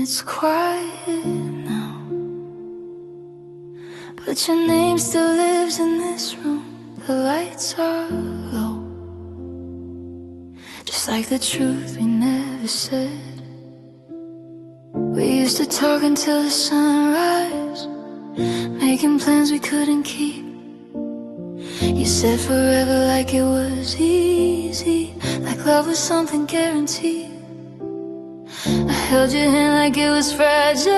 It's quiet now, but your name still lives in this room. The lights are low, just like the truth we never said. We used to talk until the sunrise, making plans we couldn't keep. You said forever like it was easy, like love was something guaranteed. I held your hand like it was fragile,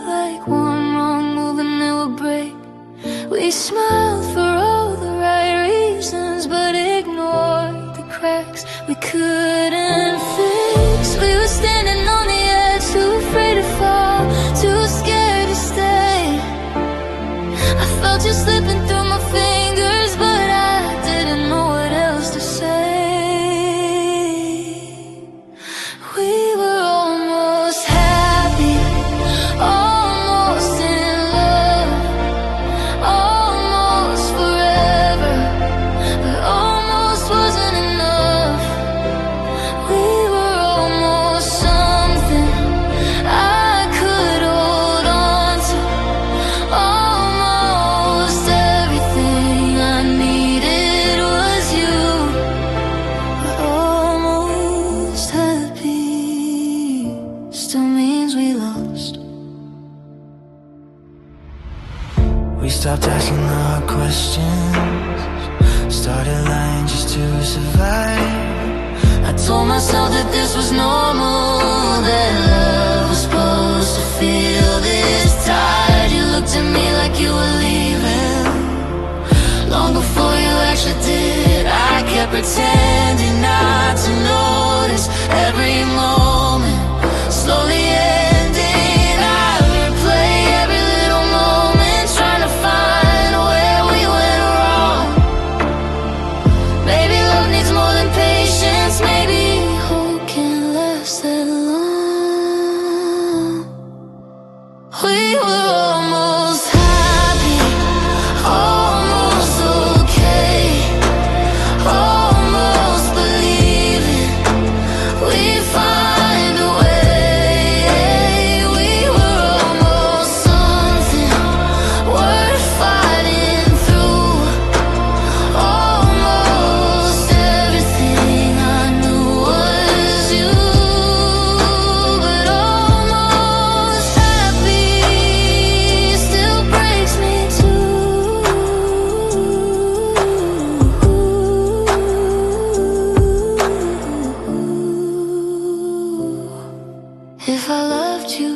like one wrong move and it would break. We smiled for all the right reasons, but ignored the cracks we couldn't fix. We were standing on the edge, too afraid to fall, too scared to stay. I felt you slipping through my fingers, but I didn't know what else to say. We were almost happy, almost in love, almost forever, but almost wasn't enough. We were almost something I could hold on to, almost everything I needed was you. But almost happy still means we lost. We stopped asking the hard questions, started lying just to survive. I told myself that this was normal, that love was supposed to feel this tight. You looked at me like you were leaving, long before you actually did. I kept pretending not to notice every moment slowly ending. I replay every little moment, trying to find where we went wrong. Maybe love needs more than patience, maybe hope can't last that long. We were almost happy, almost okay, almost believing we'd find a way. We were almost something worth fighting through, almost everything I knew was you. But almost happy still breaks me too. If I loved you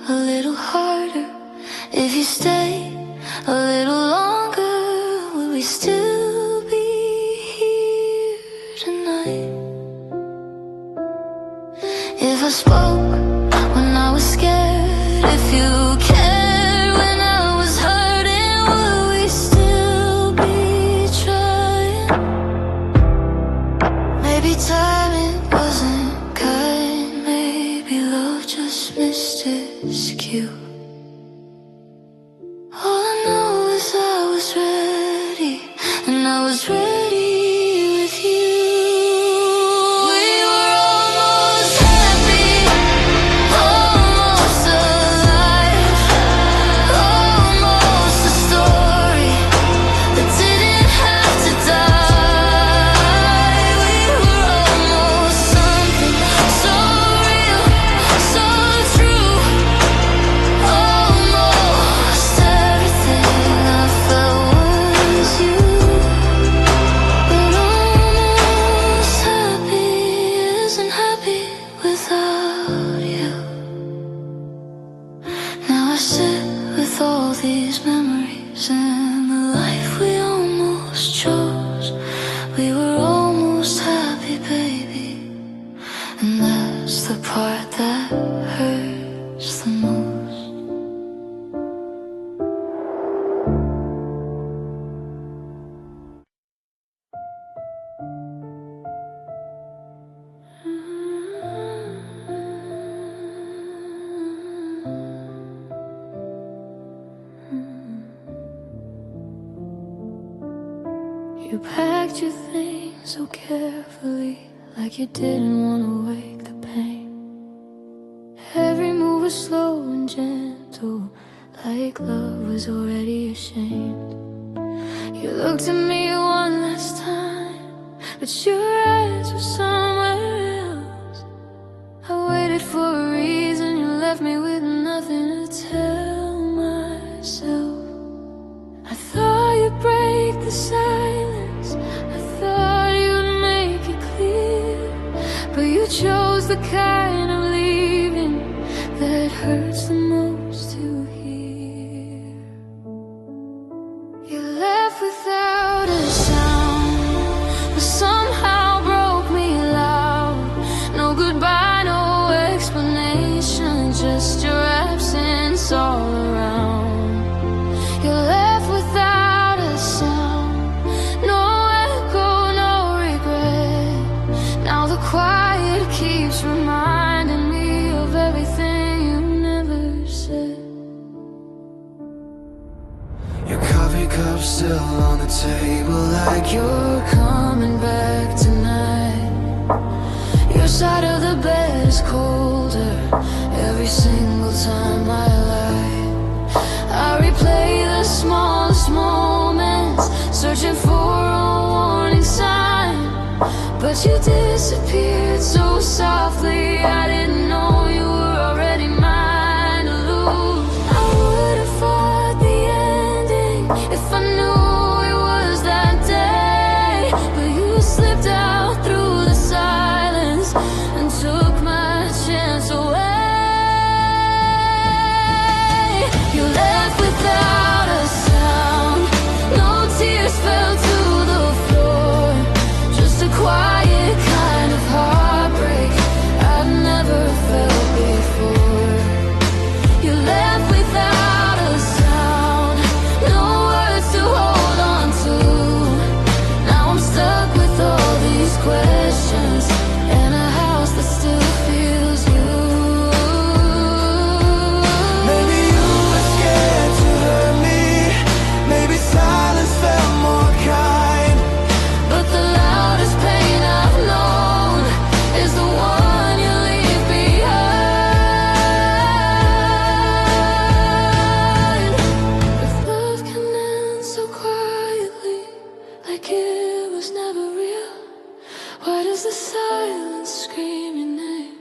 a little harder, if you stayed a little longer, would we still be here tonight? If I spoke when I was scared, if you cared when I was hurting, would we still be trying? Maybe timing wasn't kind, maybe love just missed its cue. All I know is I was ready, and I was ready with you. We were almost happy, almost alive, almost a story that didn't have to die. We were almost something so real, so true, almost everything I felt was you. But almost happy isn't happy without you. Now I sit with all these memories and the life we almost chose. We were almost happy, baby, and that's the part that hurts the most. You packed your things so carefully, like you didn't want to wake the pain. Every move was like love was already ashamed. You looked at me one last time, but your eyes were somewhere else. I waited for a reason, you left me with nothing to tell myself. I thought you'd break the silence, I thought you'd make it clear, but you chose the kind of leaving that hurts the most to hear. You left without a sound, but somehow broke me loud. No goodbye, no explanation, just your absence all around. You left without a sound, no echo, no regret. Now the quiet keeps reminding me of everything you never said. Your coffee cup still on the table, like You're coming back tonight. Your side of the bed is colder every single time I lie. I replay the smallest moments, searching for a warning sign, but you disappeared so softly, I didn't know you were already mine to lose. I would have fought the ending if I knew it was that day, but you slipped out through the silence and took my chance away. You left without a sound, no tears fell to the floor, just a quiet kind of heartbreak I've never felt before. You left without a sound, no words to hold on to. Now I'm stuck with all these questions and a house that still feels you. maybe you were scared to hurt me, maybe silence felt more kind. But the loudest pain I've known is the one you leave behind. If love can end so quietly, like it was never real, why does the silence scream your name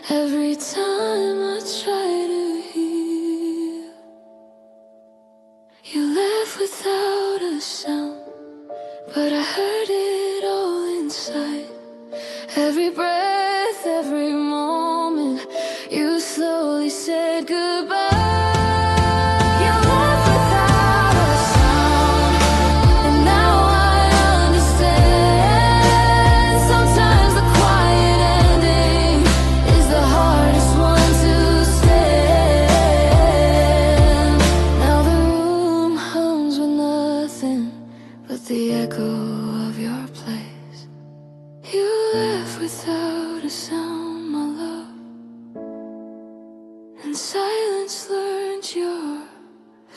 every time I try to heal? You left without a sound, but I heard it all inside. Every breath, every moment, you slowly said goodbye. You left without a sound, and now I understand. Sometimes the quiet ending is the hardest one to stand. Now the room hums with nothing but the echo of your place. You left without a sound, my love, and silence learned your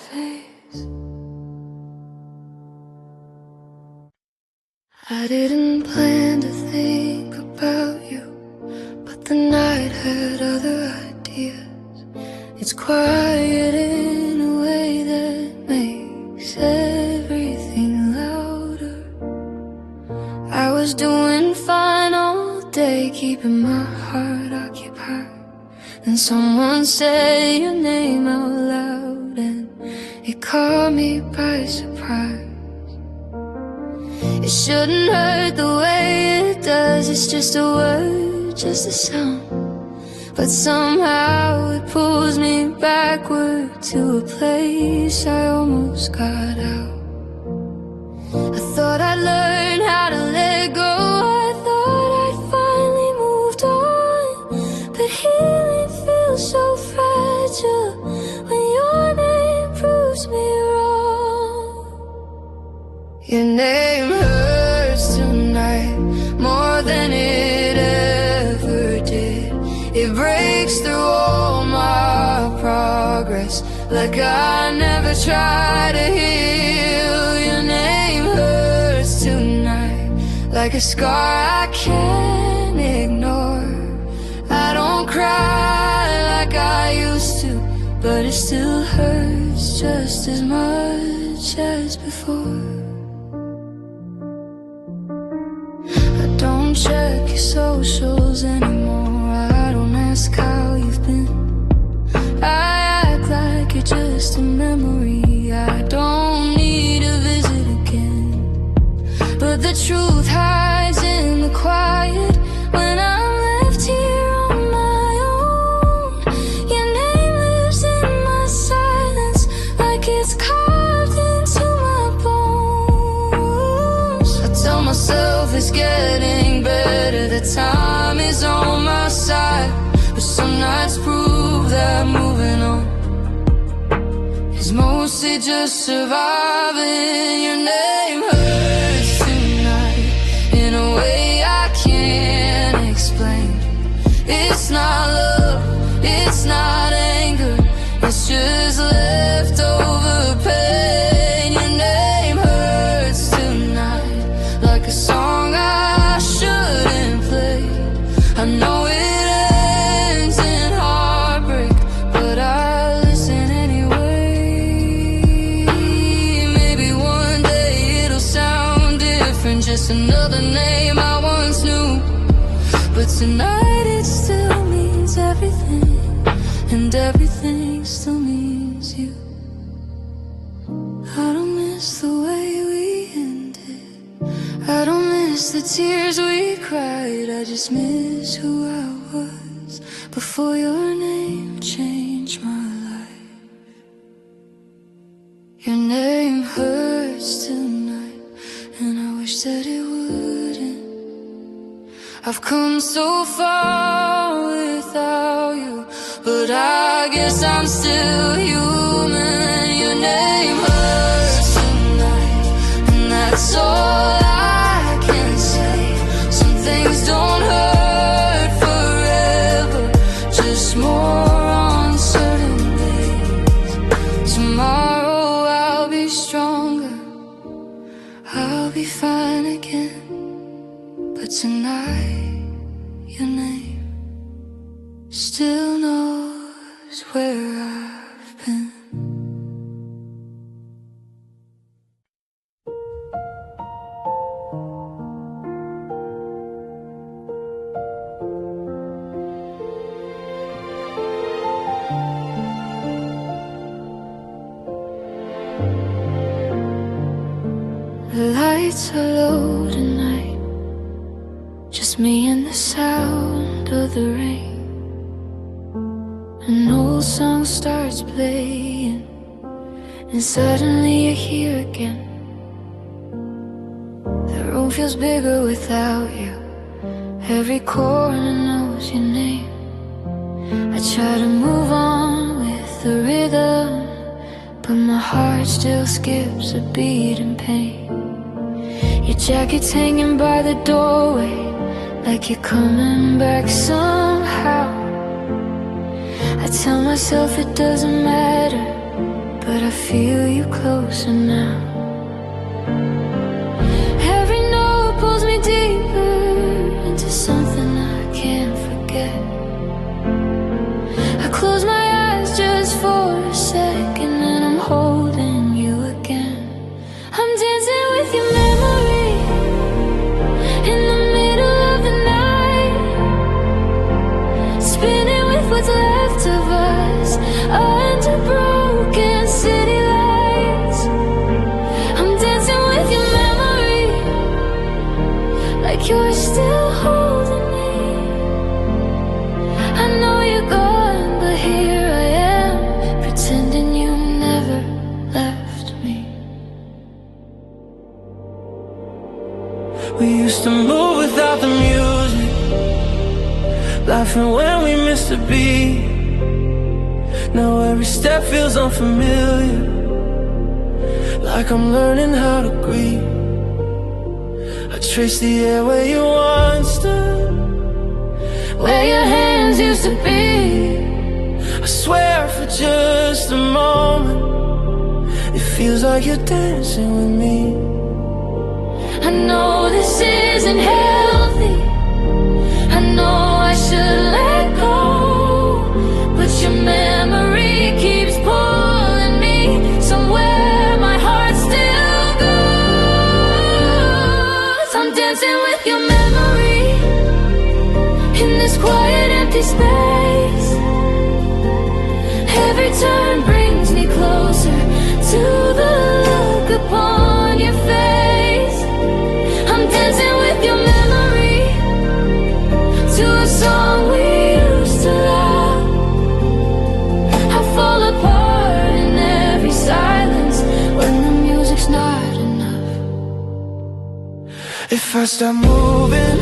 face. I didn't plan to think about you, but the night had other ideas. It's quiet in a way that makes everything louder. I was doing fine all day, keeping my heart occupied. Then someone said your name out loud, and it caught me by surprise. It shouldn't hurt the way it does, it's just a word, just a sound. But somehow it pulls me backward to a place I almost got out. I thought I'd learn how to let go, I thought I'd finally moved on, but healing feels so fragile when your name proves me wrong. Your name hurts tonight more than it ever did. It breaks through all my progress, like I never tried to heal. Your name hurts tonight, like a scar I can't ignore. I don't cry like I used to, but it still hurts just as much as before. I don't check your socials anymore. I don't ask how you've been. I act like you're just a memory I don't need to visit again. But the truth hides in the quiet. When I'm left here on my own, your name lives in my silence, like it's carved into my bones. I tell myself it's getting better, the time is on my side, but some nights prove that moving on is mostly just surviving. Your name hurts tonight in a way I can't explain. It's not love, it's not anger, it's just leftover pain. Your name hurts tonight, like a song I shouldn't play. I know it ends in heartbreak, but I listen anyway. Maybe one day it'll sound different, just another name I once knew. But tonight it still means everything, and everything still means you. I don't miss the way we ended, I don't miss the tears we cried. I just miss who I was before your name changed my life. Your name hurts tonight, and I wish that it wouldn't. I've come so far without you, but I guess I'm still human. Your name hurts tonight, and that's all I can say. Some things don't hurt forever, just more on certain days. Tomorrow I'll be stronger, I'll be fine again. But tonight, your name still knows where I've been. The lights are low tonight, just me and the sound of the rain. An old song starts playing, and suddenly you're here again. The room feels bigger without you, every corner knows your name. I try to move on with the rhythm, but my heart still skips a beat in pain. Your jacket's hanging by the doorway, like you're coming back somehow. I tell myself it doesn't matter, but I feel you closer now. Every note pulls me deeper into something I can't forget. I close my eyes just for a second, and I'm holding you again. I'm dancing with your memory in the middle of the night, spinning with what's left of us under broken city lights. I'm dancing with your memory, like you're still holding me. I know you're gone, but here I am, pretending you never left me. We used to move without the music, laughing when we missed a beat. Now every step feels unfamiliar, like I'm learning how to grieve. I trace the air where you once stood, Where your hands used to be. I swear for just a moment, it feels like you're dancing with me. I know this isn't healthy, I know I should let go, but your memory keeps If I stop moving,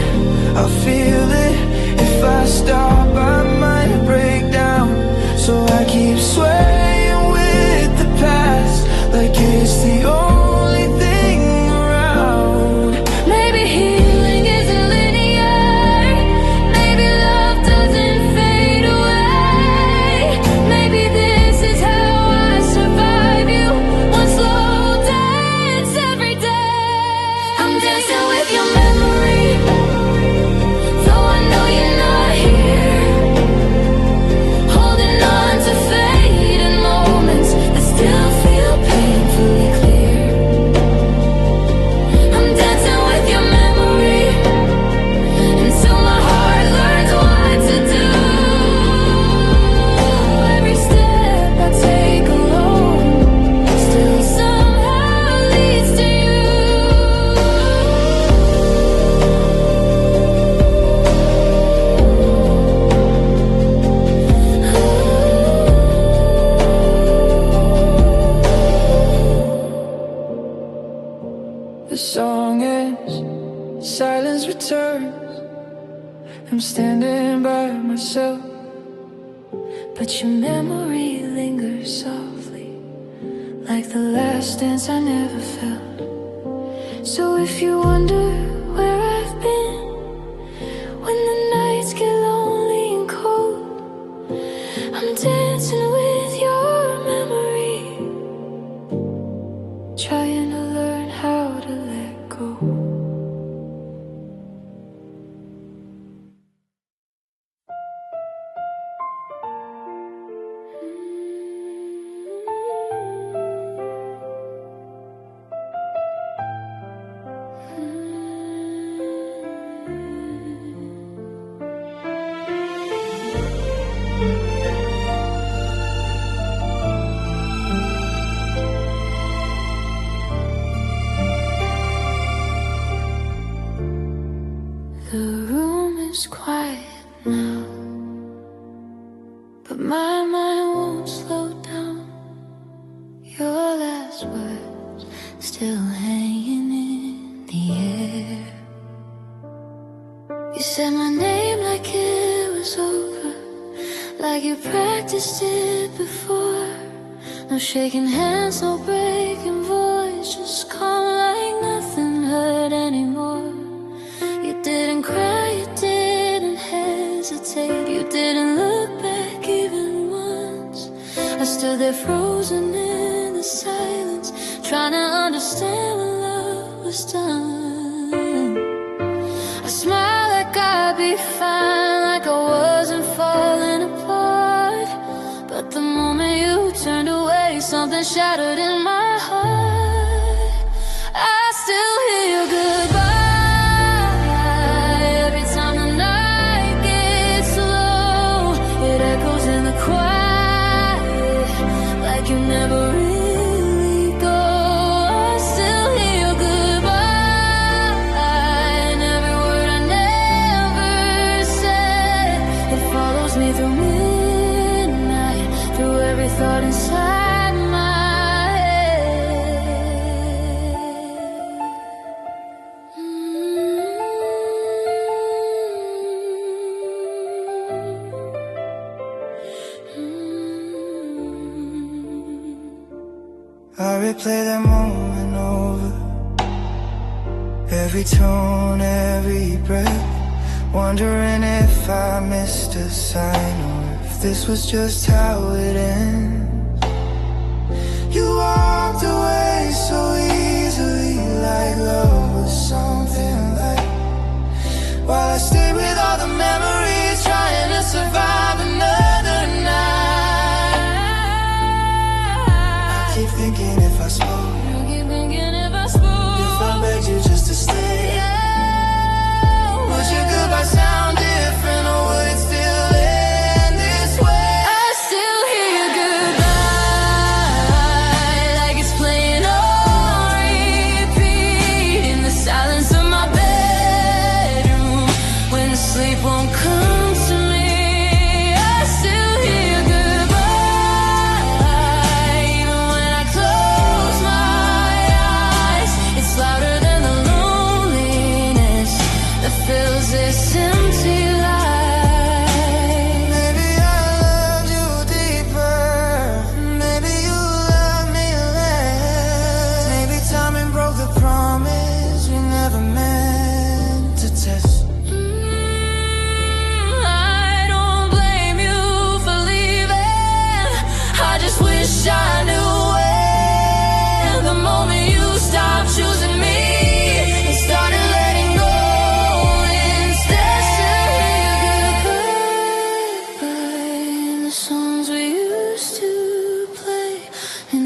I'll feel it. If I stop, I might break down. So I keep swaying with the past, like it's the only thing around. Maybe healing isn't linear. Maybe love doesn't fade away. Maybe this is how I survive you. One slow dance every day. I'm dancing with your memory, though I know you're not here. Holding on to fading moments that still feel painfully clear. I'm dancing with your memory until my heart learns what to do. Every step I take alone still somehow leads to you. The song ends, silence returns. I'm standing by myself, But your memory lingers softly, like the last dance I never felt. So if you wonder where I've been when the nights get lonely and cold, I'm dancing with your memory, trying to learn how to let go. The room is quiet now, but my mind won't slow down. Your last words still hanging in the air. You said my name like it was over, like you practiced it before. No shaking hands, no breaking voice, just calm like nothing hurt anymore. You didn't cry, you didn't hesitate, you didn't look back even once. I stood there frozen in the silence, trying to understand when love was done. I smiled like I'd be fine, like I wasn't falling apart. But the moment you turned away, something shattered in my heart. I still hear your goodbye. You never really go. I still hear your goodbye, and every word I never said, it follows me through midnight, through every thought inside my head. I replay that moment over, every tone, every breath, wondering if I missed a sign or if this was just how it ends. You walked away so easily, like love was something light, while I stayed with all the memories, trying to survive another night. I keep thinking if I spoke, if I begged you just to stay, would your goodbye sound different, or would it still end this way? I still hear your goodbye, like it's playing on repeat in the silence of my bedroom, when the sleep won't come to me. I still hear your goodbye, even when I close my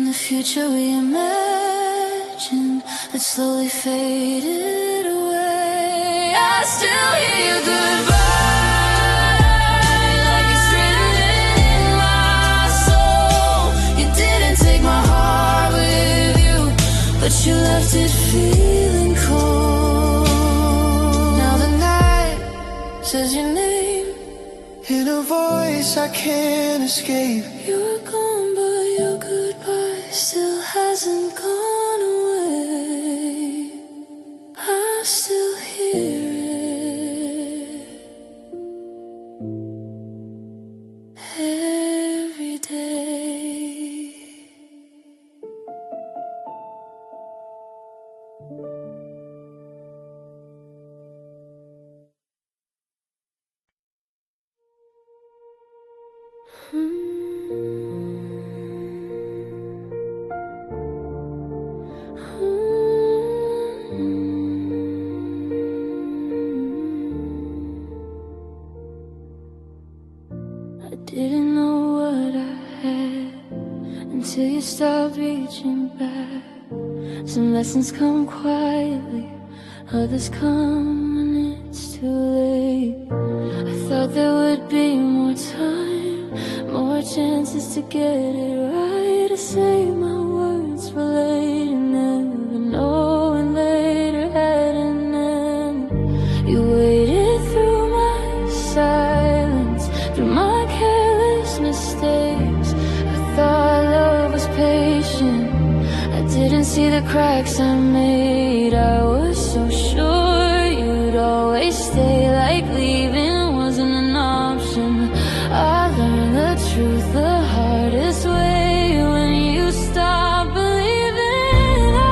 the future we imagined that slowly faded away. I still hear you goodbye, like it's written in my soul. You didn't take my heart with you, but you left it feeling cold. Now the night says your name in a voice I can't escape. You're gone, but your goodbye still hasn't gone away. I still hear it every day. I didn't know what I had until you stopped reaching back. Some lessons come quietly, others come when it's too late. I thought there would be more time, more chances to get it right, to say my words for late and never knowing later had an end. You waited through my silence, through my careless mistakes. I thought love was patient, I didn't see the cracks I made. I was so sure you'd always stay, like leaving wasn't an option. I learned the truth the hardest way, when you stopped believing I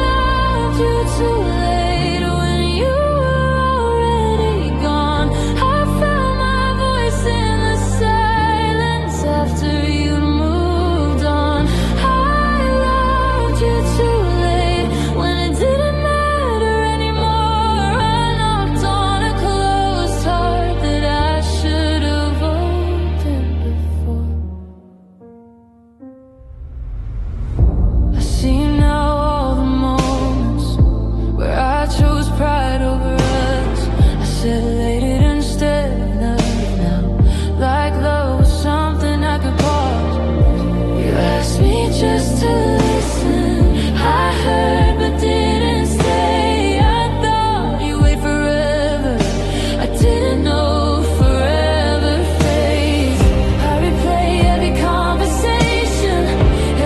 loved you too late. When you were already gone, I found my voice in the silence after you moved on. I loved you too late, when it didn't matter anymore. I knocked on a closed heart that I should have opened before. I see now all the moments where I chose pride over us. I said laid it instead of love now, like love was something I could pause. You asked me just to listen, I heard but didn't stay. I thought you wait forever, I didn't know forever fades. I replay every conversation,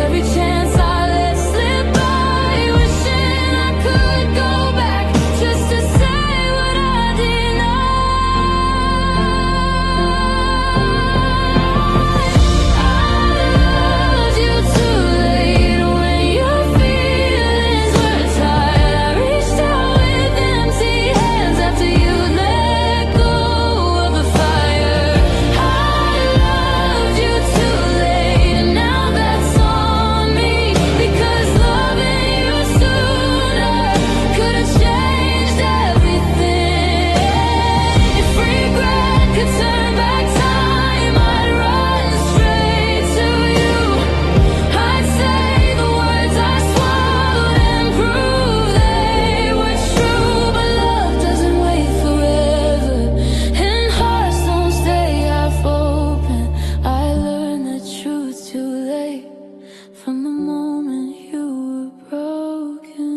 every chance I let slip by, wishing I could go back just to say what I denied. I loved you too late, when your feelings were tired. I reached out with empty hands after you let go of the fire. I loved you too late, and now that's on me, because loving you sooner could have changed everything. If regret could turn back time, I'd run straight to you. I'd say the words I swallowed and prove they were true. But love doesn't wait forever, and hearts don't stay half open. I learned the truth too late, from the moment you were broken.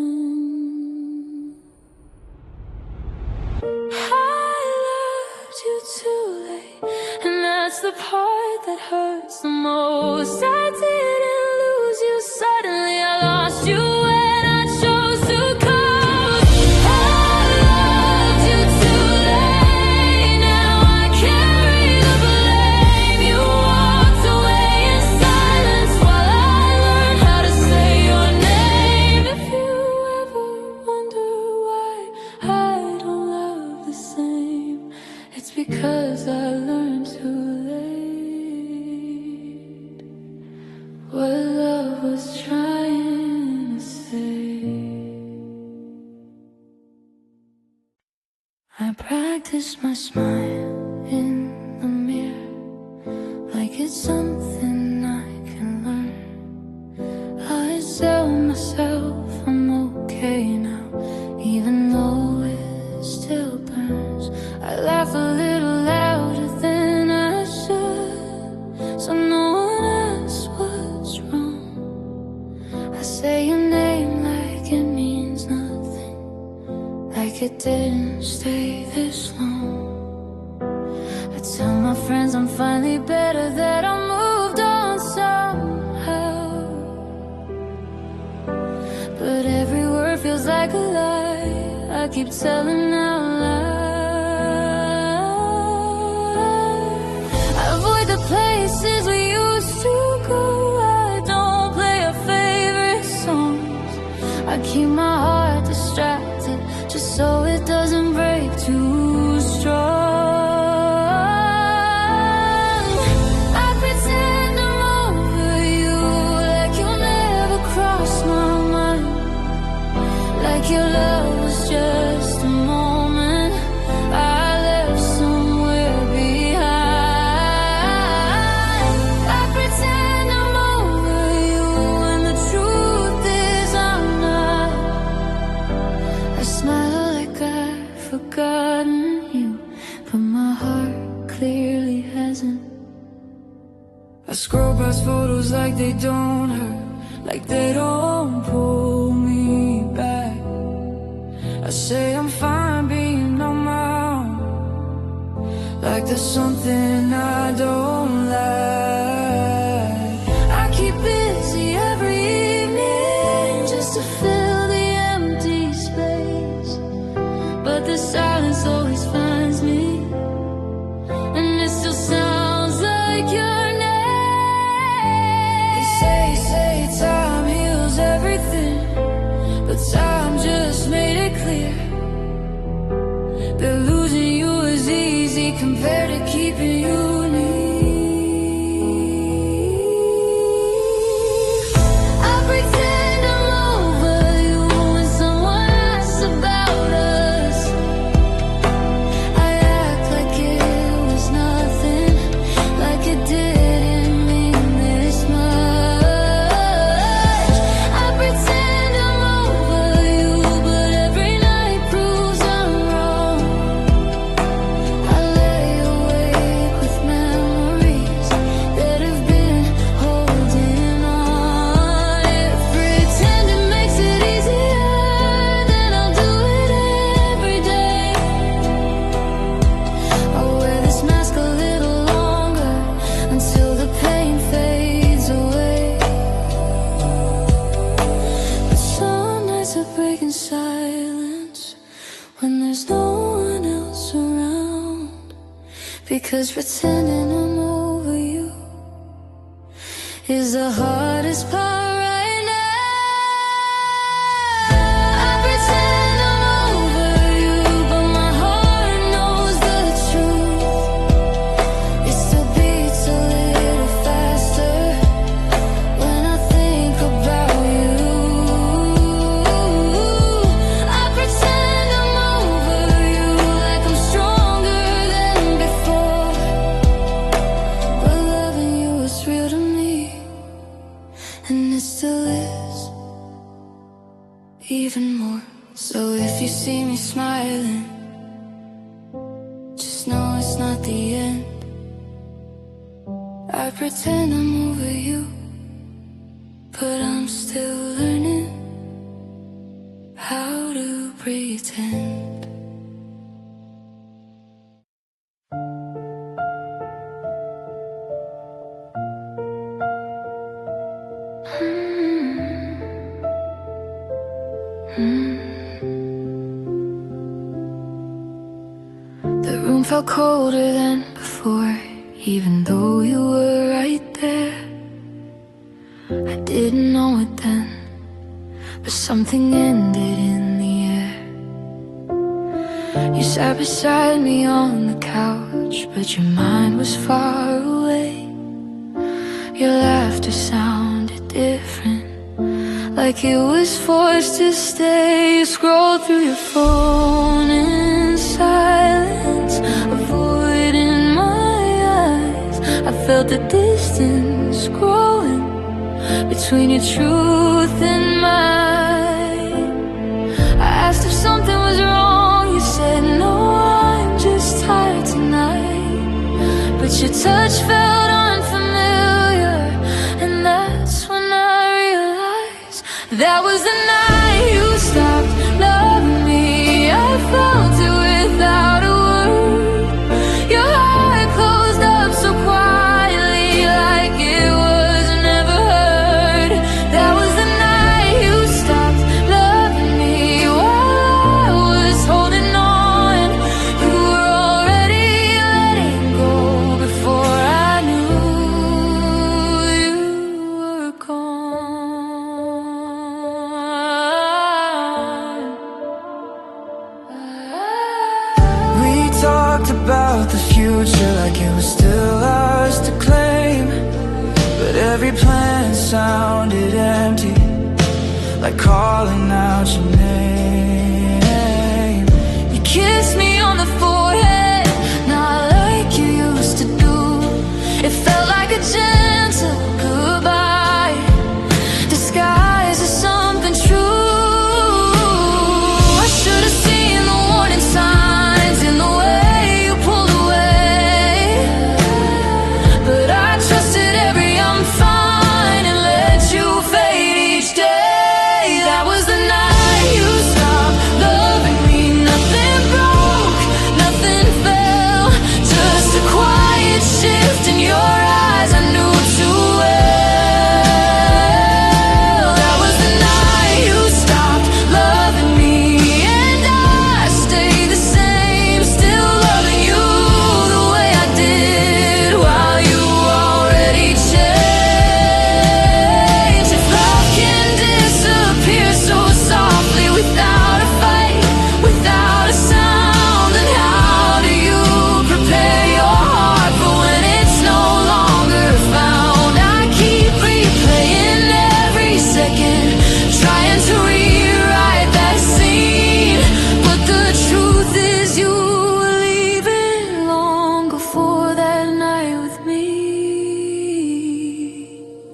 I loved you too late, and that's the part that hurts the most. I didn't lose you suddenly, I lost you when I chose to coast. I loved you too late, now I carry the blame. You walked away in silence while I learned how to say your name. If you ever wonder why I don't love the same, it's because I learned too late what love was trying to say. I practice my smile in the mirror, like it's something I can learn. myself I'm okay now, even though it still burns. I laugh a little louder than I should, so no one asks what's wrong. I say your name like it means nothing, like it didn't stay this long. I tell my friends I'm finally better, that I moved on somehow, but every word feels like a lie I keep telling out loud. I avoid the places we used to go, I don't play our favorite songs, I keep my heart distracted just so it doesn't break too strong. Your love was just a moment I left somewhere behind. I pretend I'm over you when the truth is I'm not. I smile like I've forgotten you, but my heart clearly hasn't. I scroll past photos like they don't hurt, like they don't pull me back. I say I'm fine being on my own, like there's something I don't like. I keep busy every evening just to fill the empty space, but the silence always finds me, and it still sounds like your name. They say time heals everything, but time just made it clear that losing you is easy compared to keeping you near. I pretend I'm over you when someone asks about us, I act like it was nothing, like it didn't mean this much. I pretend I'm over you, but every night proves I'm wrong. I lay awake with memories that have been holding on. If pretending makes it easier, then I'll do it every day. I'll wear this mask a little longer until the pain fades away. But some nights I break in silence when there's no one else around, because pretending I'm over you is the hardest part right now. I pretend I'm over you, but my heart knows the truth. It still beats a little faster when I think about you. I pretend I'm over you like I'm stronger than before, but loving you is real to me, and it still is, even more. So if you see me smiling, just know it's not the end. I pretend I'm over you, but I'm still learning how to pretend. The room felt colder than before, even though you were right there. I didn't know it then, but something ended in the air. You sat beside me on the couch, but your mind was far away. Your laughter sounded different, like it was forced to stay. You scrolled through your phone in silence, avoiding my eyes. I felt the distance growing, between your truth and mine. I asked if something was wrong, you said no, I'm just tired tonight. But your touch felt unfamiliar, and that's when I realized that was the night you stopped loving me. I felt it without a word. Your heart closed up so quietly, like it was never heard. That was the night you stopped loving me while I was holding on. You were already letting go before I knew you were gone. We talked about the future like it was still ours to claim, but every plan sounded empty, like calling out your name. You kissed me on the forehead, not like you used to do. It felt like a gentle goodbye, disguised as something true. I should have seen the warning signs in the way you pulled away, but I trusted every I'm fine and let you fade each day. That was the night you stopped loving me. Nothing broke, nothing fell, just a quiet shift in your eyes I knew too well. That was the night you stopped loving me, and I stayed the same, still loving you the way I did while you already changed. If love can disappear so softly without a fight, without a sound, then how do you prepare your heart for when it's no longer found? I keep replaying every second, trying to rewrite that scene, but the truth is you were leaving long before that night with me.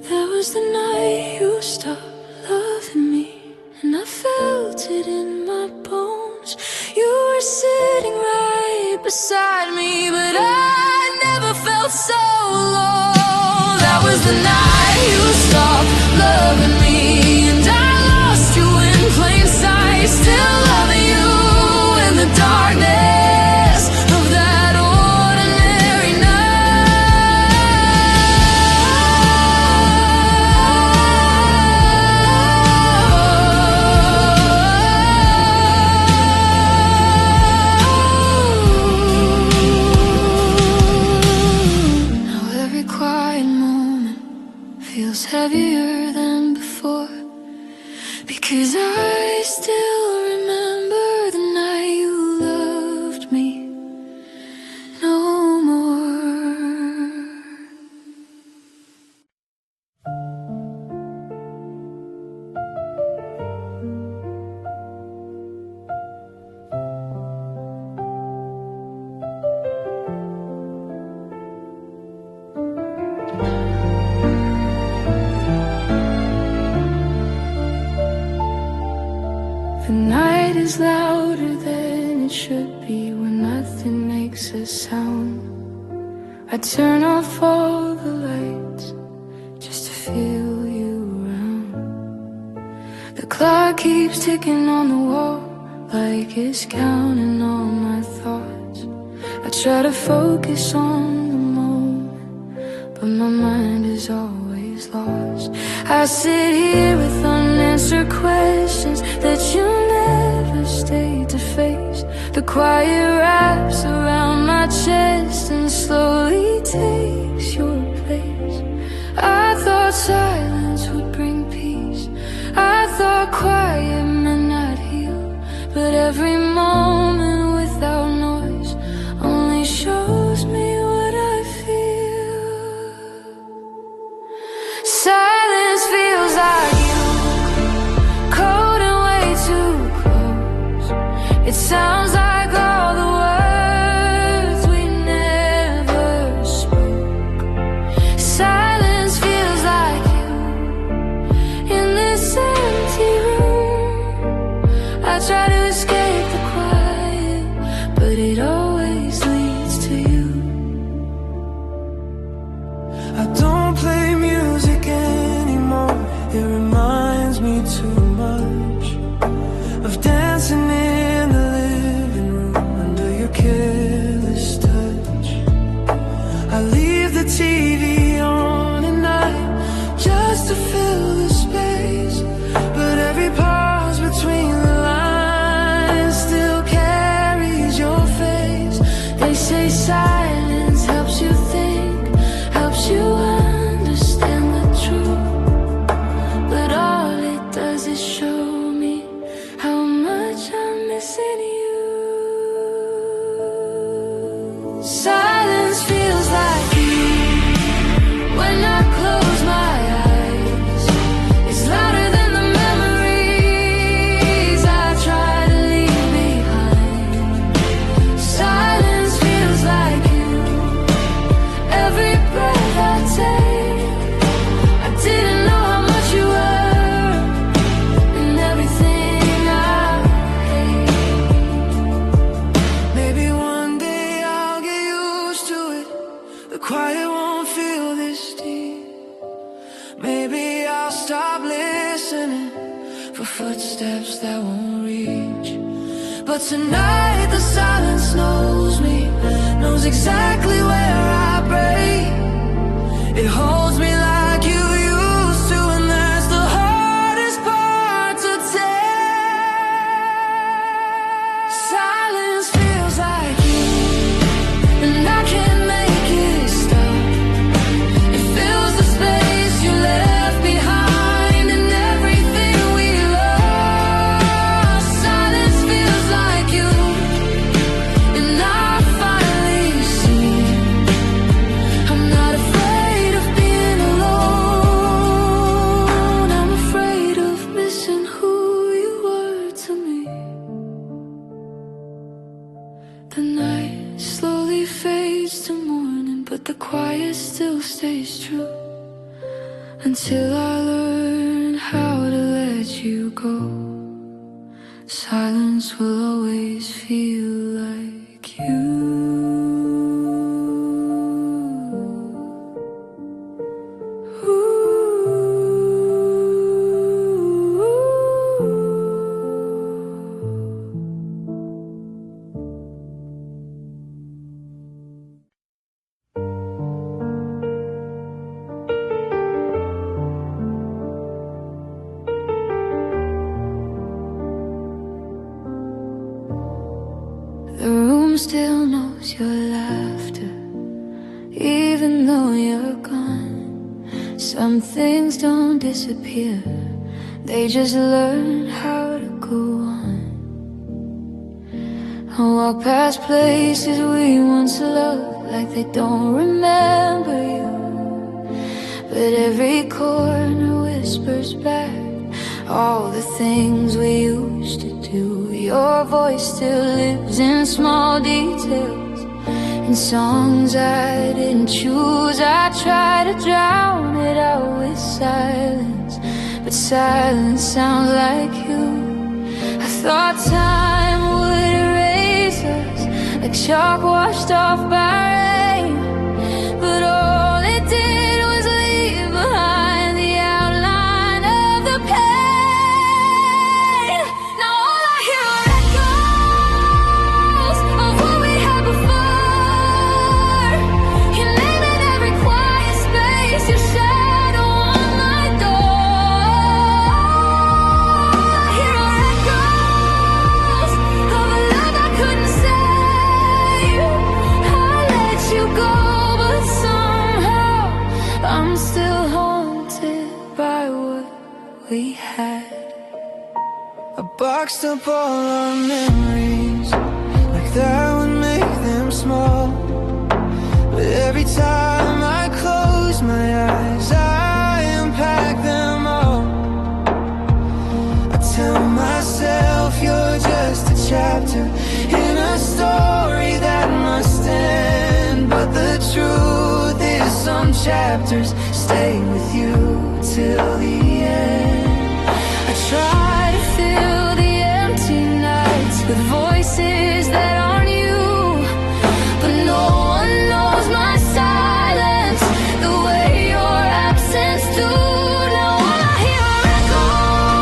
That was the night you stopped loving me, and I felt it in my bones. You were sitting right beside me, but I never felt so alone. That was the night you stopped loving me, and I lost you in plain sight, still loving you in the darkness of that ordinary night. Now every quiet moment feels heavier than before, because I still remember the night you loved me no more. The night is louder than it should be when nothing makes a sound. I turn off all the lights just to feel you around. The clock keeps ticking on the wall like it's counting all my thoughts. I try to focus on the moment, but my mind is always lost. I sit here with unanswered questions that you never stayed to face. The quiet wraps around my chest and slowly takes your place. I thought silence would bring peace, I thought quiet meant I'd heal, but every moment without noise only shows me what I feel. Silence feels like you, cold and way too close. It sounds like all the words we never spoke. Silence feels like you, reminds me too much of dancing in the living room under your careless touch. I leave the TV on at night just to fill the space, but every pause between the lines still carries your face. They say silence helps you think, helps you understand the truth, but all it does is show me how much I'm missing you. Silence feels like you when I close my eyes. It's louder than the memories I try to leave behind. Silence feels like you every breath I take. I didn't know how much you were in everything I hate. Maybe one day I'll get used to it. The quiet won't feel this deep. Maybe I'll stop listening for footsteps that won't reach. But tonight the silence knows me, knows exactly where I break. It holds me like you used to, and that's the hardest part to take. Silence feels like you, and I can't make it stop. It fills the space you left behind and everything we lost. Silence feels like you, and I finally see I'm not afraid of being alone. I'm afraid of missing who you were to me. The night slowly fades to morning, but the quiet still stays true until I learn how to let you go. Silence will always feel like you. The room still knows your laughter, even though you're gone. Some things don't disappear, they just learn how to go on. I walk past places we once loved like they don't remember you, but every corner whispers back all the things we used to do. Your voice still lives in small details, in songs I didn't choose. I try to drown it out with silence, but silence sounds like you. I thought time would erase us like chalk washed off by rain, but all it did was leave behind the outline of the pain. Now all I hear are echoes of what we had before. Your name in every quiet space, your shadow on my door. All I hear are echoes of a love I couldn't save. I let you go, but somehow I'm still haunted by what we had. I boxed up all our memories, like that would make them small. But every time I close my eyes, I unpack them all. I tell myself you're just a chapter in a story that must end, but the truth is some chapters stay with you till the end. I try to fill the empty nights with voices that aren't you, but no one knows my silence the way your absence do. Now all I hear are echoes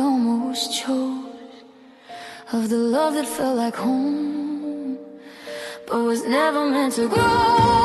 almost chose, of the love that felt like home, but was never meant to grow.